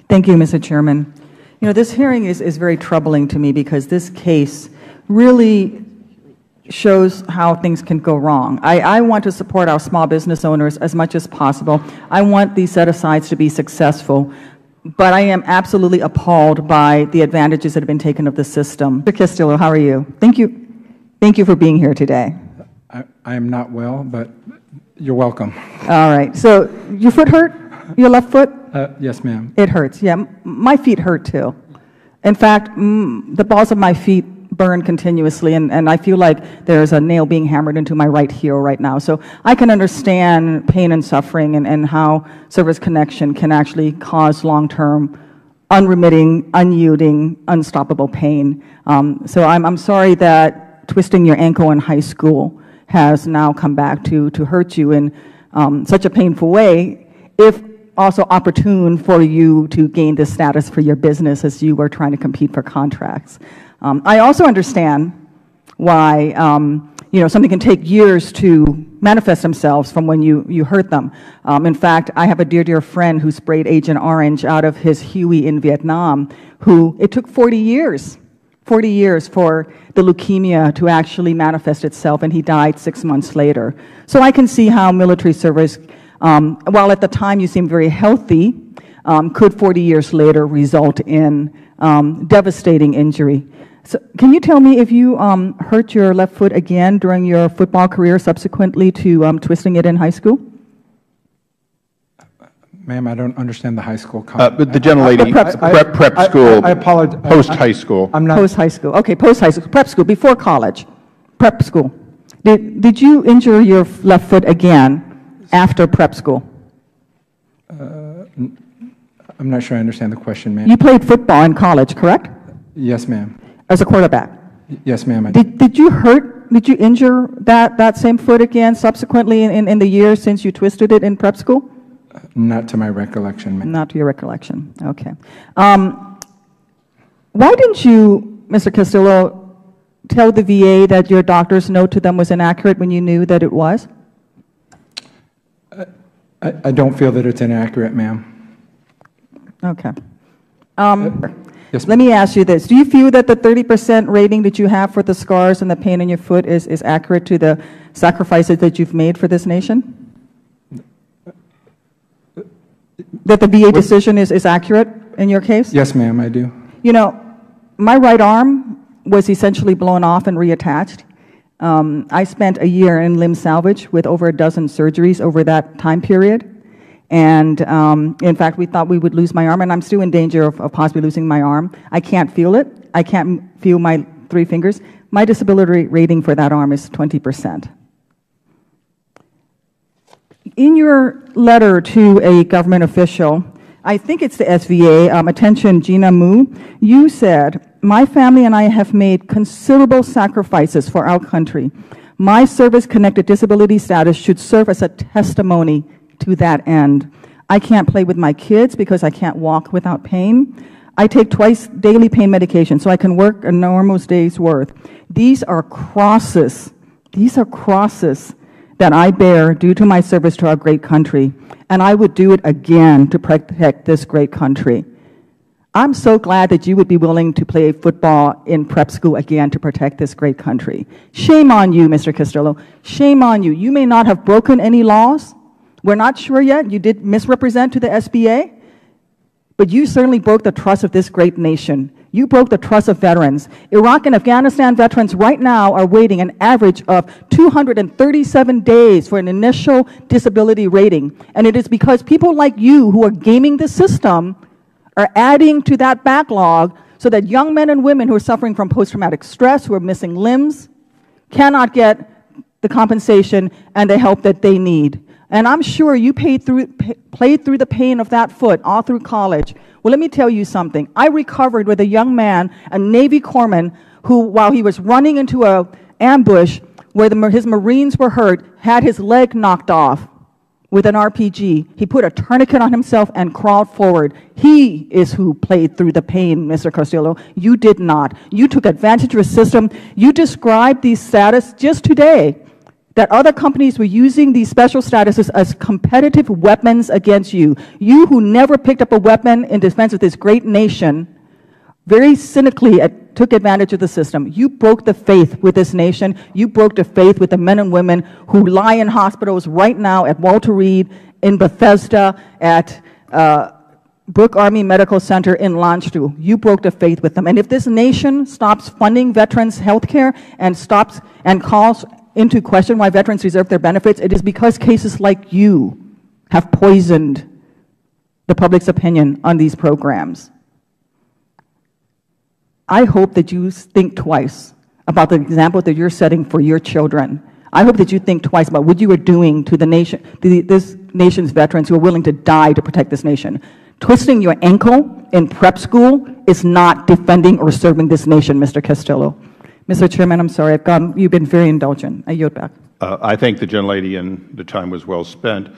Thank you, Mr. Chairman. You know, this hearing is very troubling to me because this case really shows how things can go wrong. I want to support our small business owners as much as possible. I want these set-asides to be successful, but I am absolutely appalled by the advantages that have been taken of the system. Mr. Castillo, how are you? Thank you. Thank you for being here today. I am not well, but you're welcome. All right. So your foot hurt? Your left foot? Yes, ma'am. It hurts. Yeah, my feet hurt too. In fact, the balls of my feet burn continuously, and I feel like there's a nail being hammered into my right heel right now. So I can understand pain and suffering and how service connection can actually cause long-term, unremitting, unyielding, unstoppable pain. So I'm sorry that twisting your ankle in high school has now come back to hurt you in such a painful way, if also opportune for you to gain this status for your business as you were trying to compete for contracts. I also understand why you know, something can take years to manifest themselves from when you hurt them. In fact, I have a dear friend who sprayed Agent Orange out of his Huey in Vietnam, who it took 40 years for the leukemia to actually manifest itself, and he died 6 months later. So I can see how military service, while at the time you seemed very healthy, could 40 years later result in devastating injury. So can you tell me if you hurt your left foot again during your football career subsequently to twisting it in high school? Ma'am, I don't understand the high school comment. But the gentlelady, prep school, I apologize. Post-high school. I'm not. Post-high school. Okay, post-high school. Prep school, before college. Prep school. Did you injure your left foot again after prep school? I'm not sure I understand the question, ma'am. You played football in college, correct? Yes, ma'am. As a quarterback? Yes, ma'am. Did you injure that same foot again subsequently in the years since you twisted it in prep school? Not to my recollection, ma'am. Not to your recollection. Okay. Why didn't you, Mr. Castillo, tell the VA that your doctor's note to them was inaccurate when you knew that it was? I don't feel that it's inaccurate, ma'am. Okay. Yes, let me ask you this. Do you feel that the 30% rating that you have for the scars and the pain in your foot is accurate to the sacrifices that you've made for this nation? That the VA decision is accurate in your case? Yes, ma'am, I do. You know, my right arm was essentially blown off and reattached. I spent a year in limb salvage with over a dozen surgeries over that time period. And in fact, we thought we would lose my arm, and I'm still in danger of possibly losing my arm. I can't feel it. I can't feel my 3 fingers. My disability rating for that arm is 20%. In your letter to a government official, I think it's the SVA, attention Gina Mu, you said, "My family and I have made considerable sacrifices for our country. My service-connected disability status should serve as a testimony to that end. I can't play with my kids because I can't walk without pain. I take twice daily pain medication so I can work a normal day's worth. These are crosses. These are crosses that I bear due to my service to our great country, and I would do it again to protect this great country." I'm so glad that you would be willing to play football in prep school again to protect this great country. Shame on you, Mr. Castillo. Shame on you. You may not have broken any laws. We're not sure yet. You did misrepresent to the SBA, but you certainly broke the trust of this great nation. You broke the trust of veterans. Iraq and Afghanistan veterans right now are waiting an average of 237 days for an initial disability rating. And it is because people like you who are gaming the system are adding to that backlog so that young men and women who are suffering from post-traumatic stress, who are missing limbs, cannot get the compensation and the help that they need. And I'm sure you played through the pain of that foot all through college. Well, let me tell you something. I recovered with a young man, a Navy corpsman, who, while he was running into an ambush where his Marines were hurt, had his leg knocked off with an RPG. He put a tourniquet on himself and crawled forward. He is who played through the pain, Mr. Castillo. You did not. You took advantage of a system. You described these status just today that other companies were using these special statuses as competitive weapons against you. You who never picked up a weapon in defense of this great nation, very cynically took advantage of the system. You broke the faith with this nation. You broke the faith with the men and women who lie in hospitals right now at Walter Reed, in Bethesda, at Brooke Army Medical Center in Landstuhl. You broke the faith with them. And if this nation stops funding veterans' health care and stops and calls into question why veterans deserve their benefits, it is because cases like you have poisoned the public's opinion on these programs. I hope that you think twice about the example that you're setting for your children. I hope that you think twice about what you are doing to the nation, this nation's veterans who are willing to die to protect this nation. Twisting your ankle in prep school is not defending or serving this nation, Mr. Castillo. Mr. Chairman, I'm sorry. You've been very indulgent. I yield back. I thank the gentlelady, and the time was well spent.